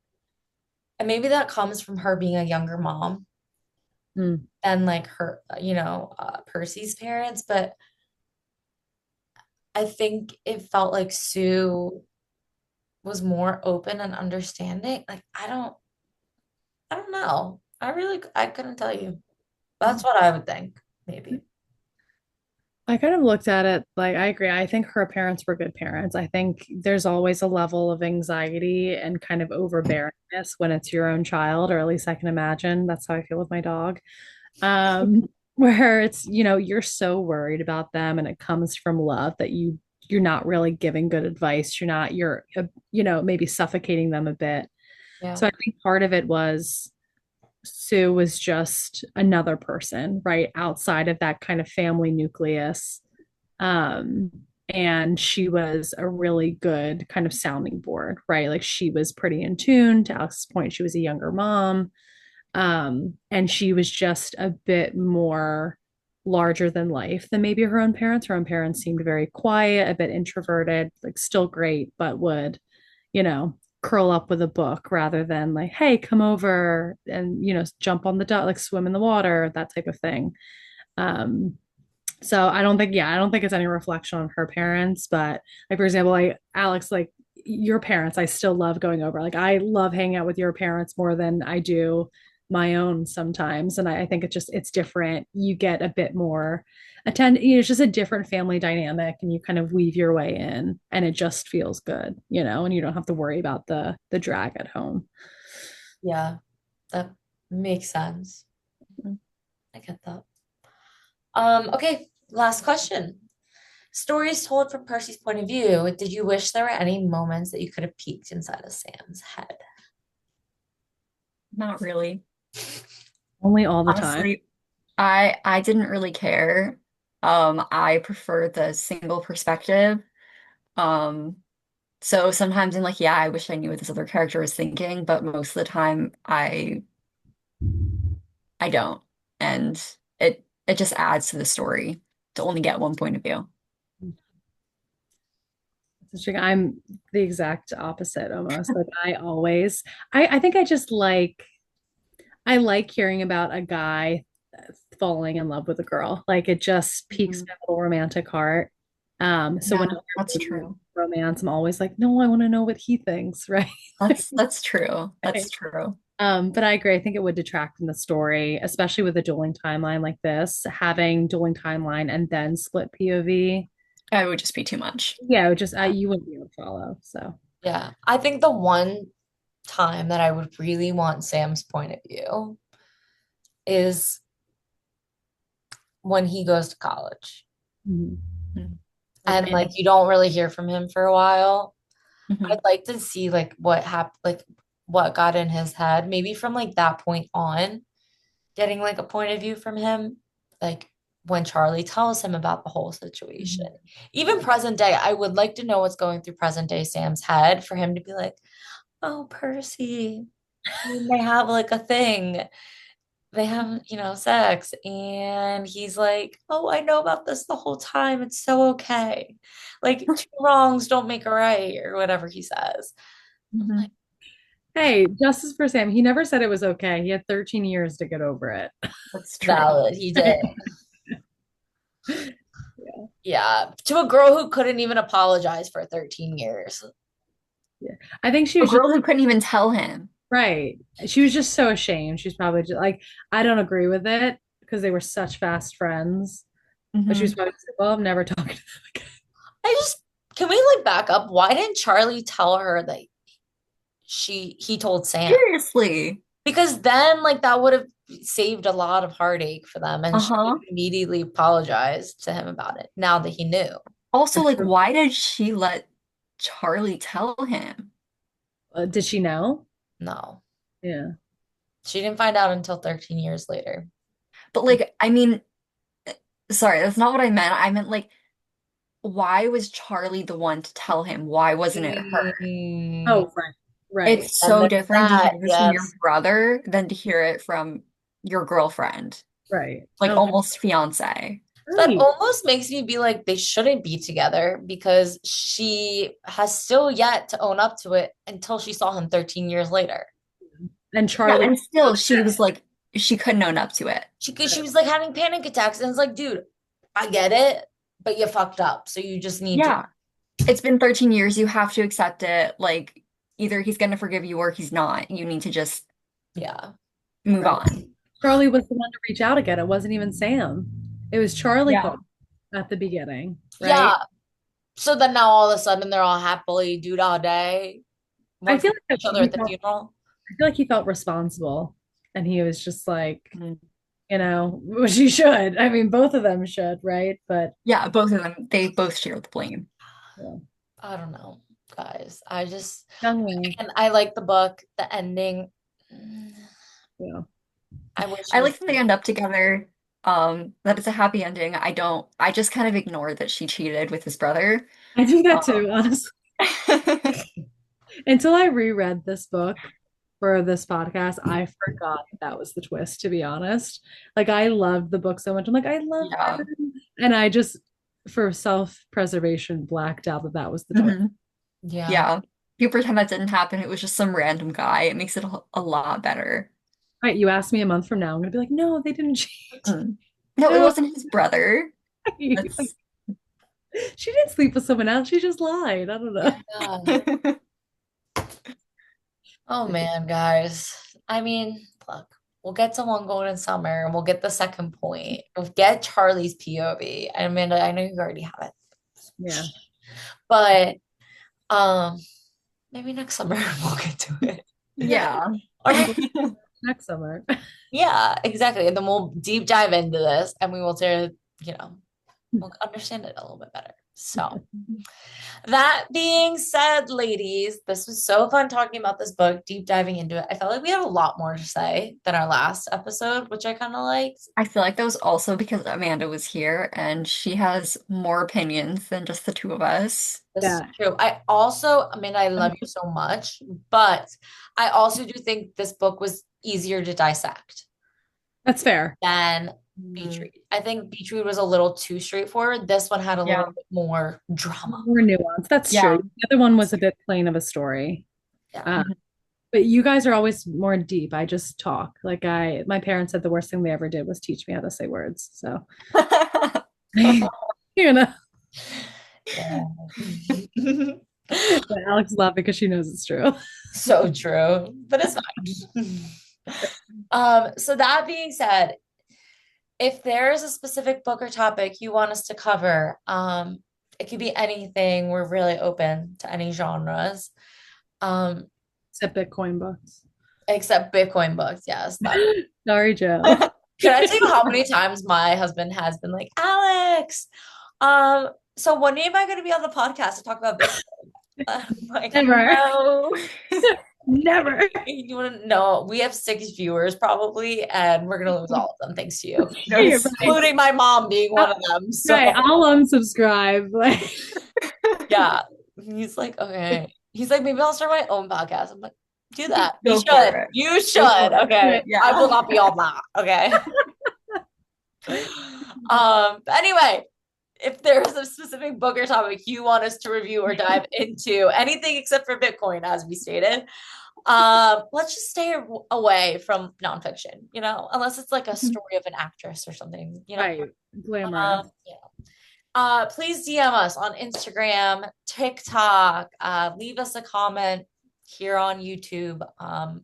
And maybe that comes from her being a younger mom Hmm. and like her, Percy's parents. But I think it felt like Sue was more open and understanding. Like, I don't know. I couldn't tell you. That's what I would think, maybe. I kind of looked at it like I agree. I think her parents were good parents. I think there's always a level of anxiety and kind of overbearingness when it's your own child, or at least I can imagine. That's how I feel with my dog. Where it's, you're so worried about them and it comes from love that you're not really giving good advice. You're maybe suffocating them a bit. Yeah. So I think part of it was Sue was just another person, right, outside of that kind of family nucleus. Um, and she was a really good kind of sounding board, right? Like she was pretty in tune. To Alex's point, she was a younger mom. And she was just a bit more larger than life than maybe her own parents. Her own parents seemed very quiet, a bit introverted, like still great, but would, curl up with a book rather than like, hey, come over and, jump on the dock, like swim in the water, that type of thing. Um, so I don't think it's any reflection on her parents, but like for example, like Alex, like your parents, I still love going over. Like I love hanging out with your parents more than I do my own sometimes. And I think it's different. You get a bit more it's just a different family dynamic and you kind of weave your way in and it just feels good, and you don't have to worry about the drag at home. Yeah, that makes sense. I get that. Okay, last question. Stories told from Percy's point of view. Did you wish there were any moments that you could have peeked inside of Sam's head? Not really. Only all the time. Honestly, I didn't really care. I prefer the single perspective. Um, so sometimes I'm like, yeah, I wish I knew what this other character was thinking, but most of the time I don't. And it just adds to the story to only get one point of view. I'm the exact opposite almost. Like I think I like hearing about a guy falling in love with a girl. Like it just piques Mhm. my little romantic heart. So Yeah, whenever that's there's true. romance, I'm always like, no, I want to know what he thinks, right? That's true. That's true. But I agree. I think it would detract from the story, especially with a dueling timeline like this. Having dueling timeline and then split POV, It would just be too much. yeah, it would just you wouldn't be able to follow. So. Yeah, I think the one time that I would really want Sam's point of view is when he goes to college Mhm. Mhm. and Agree. like you don't really hear from him for a while. I'd Mhm. like to see like what happened, like what got in his head, maybe from like that point on, getting like a point of view from him. like when Charlie tells him about the whole situation. Mhm. Even present day, I would like to know what's going through present day Sam's head for him to be like, oh, Percy, they have like a thing. They have, sex. And he's like, oh, I know about this the whole time. It's so okay. Like, two wrongs don't make a right, or whatever he says. I'm like, Mhm. Hey, justice for Sam. He never said it was okay. He had 13 years to get over it. That's true. valid. He did. Yeah. Yeah. To a girl who couldn't even apologize for 13 years. Yeah. I think she A was just girl who couldn't even tell him. right. She was just so ashamed. She's probably just like, I don't agree with it because they were such fast friends. But she was Hmm. probably just like, well, I'm never talking to them again. I just, can we like back up? Why didn't Charlie tell her that he told Sam? Seriously. Because then like that would have saved a lot of heartache for them, and she Uh-huh. immediately apologized to him about it now that he knew. Also, like, why did she let Charlie tell him? Did she know? No. Yeah. She didn't find out until 13 years later. But like, I mean, sorry, that's not what I meant. I meant like, why was Charlie the one to tell him? Why wasn't it her? Mm. Oh, right. Right. It's And so there's different to that, hear this from your yes. brother than to hear it from your girlfriend, Right. like Oh, almost fiance. That right. almost makes me be like they shouldn't be together because she has still yet to own up to it until she saw him 13 years later. And Yeah, Charlie and was still she was like, she couldn't own up to it. She was like having panic attacks, and it's like, dude, I get it, but you fucked up. So you just need to, Yeah, it's been 13 years. You have to accept it. Like, either he's gonna forgive you or he's not. You need to just yeah. move right. on. Charlie was the one to reach out again. It wasn't even Sam. It was Charlie Yeah. called at the beginning, Yeah. right? So then now all of a sudden they're all happily dude all day, I one for feel like each other he at the felt funeral. I feel like he felt responsible and he was just like, Mm. which he should. I mean, both of them should, right? But Yeah, both of them, they both share the blame. yeah. I don't know, guys. I just, Young Wing. and I like the book, the ending. Yeah. I wish it I was. like that they end up together. That it's a happy ending. I just kind of ignore that she cheated with his brother. I do that Um, too, honestly. Until I reread this book for this podcast, I forgot that was the twist, to be honest. Like I loved the book so much. I'm like, I love yeah. them. And I just, for self-preservation, blacked out that that was the twist. Hmm. Yeah. Yeah. You pretend that didn't happen. It was just some random guy. It makes it a lot better. Right, you ask me a month from now, I'm gonna be like, no, they didn't cheat. Mm. No, it No, wasn't his brother. like, That's she didn't sleep with someone else. She just lied. I don't know. Yeah. Oh man, guys. I mean, look, we'll get to One Golden Summer and we'll get the second point. We'll get Charlie's POV. And Amanda, I know you already have it. Yeah. But um maybe next summer we'll get to it. yeah. Or maybe, Next summer. yeah, exactly. And then we'll deep dive into this and we will we'll understand it a little bit better. So that being said, ladies, this was so fun talking about this book, deep diving into it. I felt like we had a lot more to say than our last episode, which I kind of liked. I feel like that was also because Amanda was here and she has more opinions than just the two of us. This is Yeah. true. I mean, I love you so much, but I also do think this book was easier to dissect That's fair. than Beach Mm. Read. I think Beach Read was a little too straightforward. This one had a Yeah. little bit more drama. More nuance. That's Yeah. true. The other one was a bit plain of a story. Yeah. Mhm. But you guys are always more deep. I just talk. Like my parents said the worst thing they ever did was teach me how to say words. So, you know, Yeah. but Alex laughed because she knows it's true. So true, but it's fine. So that being said, if there is a specific book or topic you want us to cover, it could be anything. We're really open to any genres, um, Except Bitcoin books. except Bitcoin books. Yes. Sorry, Joe. Can I tell you how many times my husband has been like, Alex, so when am I going to be on the podcast to talk about Bitcoin? I'm like, Never. no. Never. You wouldn't know. We have 6 viewers probably, and we're gonna lose all of them thanks to you, You're right. including my mom being one of them. Right. So I'll unsubscribe. Like, yeah, he's like, okay. He's like, maybe I'll start my own podcast. I'm like, do that. You Go for should. it. You Go for should. it. Okay. Yeah. I will not be on that. Okay. But anyway, if there's a specific book or topic you want us to review or dive into, anything except for Bitcoin, as we stated, let's just stay away from nonfiction, unless it's like a story of an actress or something, right. Glamorous. yeah. Please DM us on Instagram, TikTok, leave us a comment here on YouTube,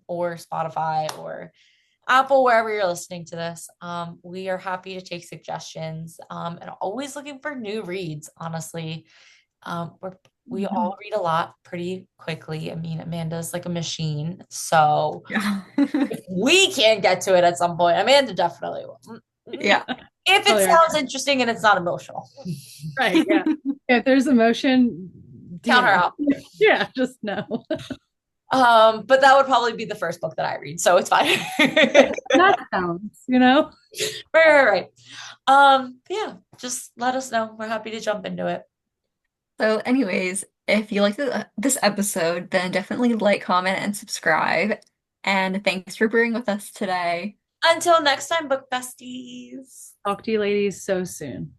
or Spotify or Apple, wherever you're listening to this. We are happy to take suggestions, and always looking for new reads, honestly. We all read a lot pretty quickly. I mean, Amanda's like a machine. So Yeah. if we can get to it at some point, Amanda definitely will. Yeah. If it Oh, yeah. sounds interesting and it's not emotional. Right. Yeah. If there's emotion, Count her DM. out. Yeah, just no. But that would probably be the first book that I read, so it's fine. That counts, Right. Yeah, just let us know. We're happy to jump into it. So, anyways, if you like this episode, then definitely like, comment, and subscribe. And thanks for being with us today. Until next time, book besties. Talk to you ladies so soon.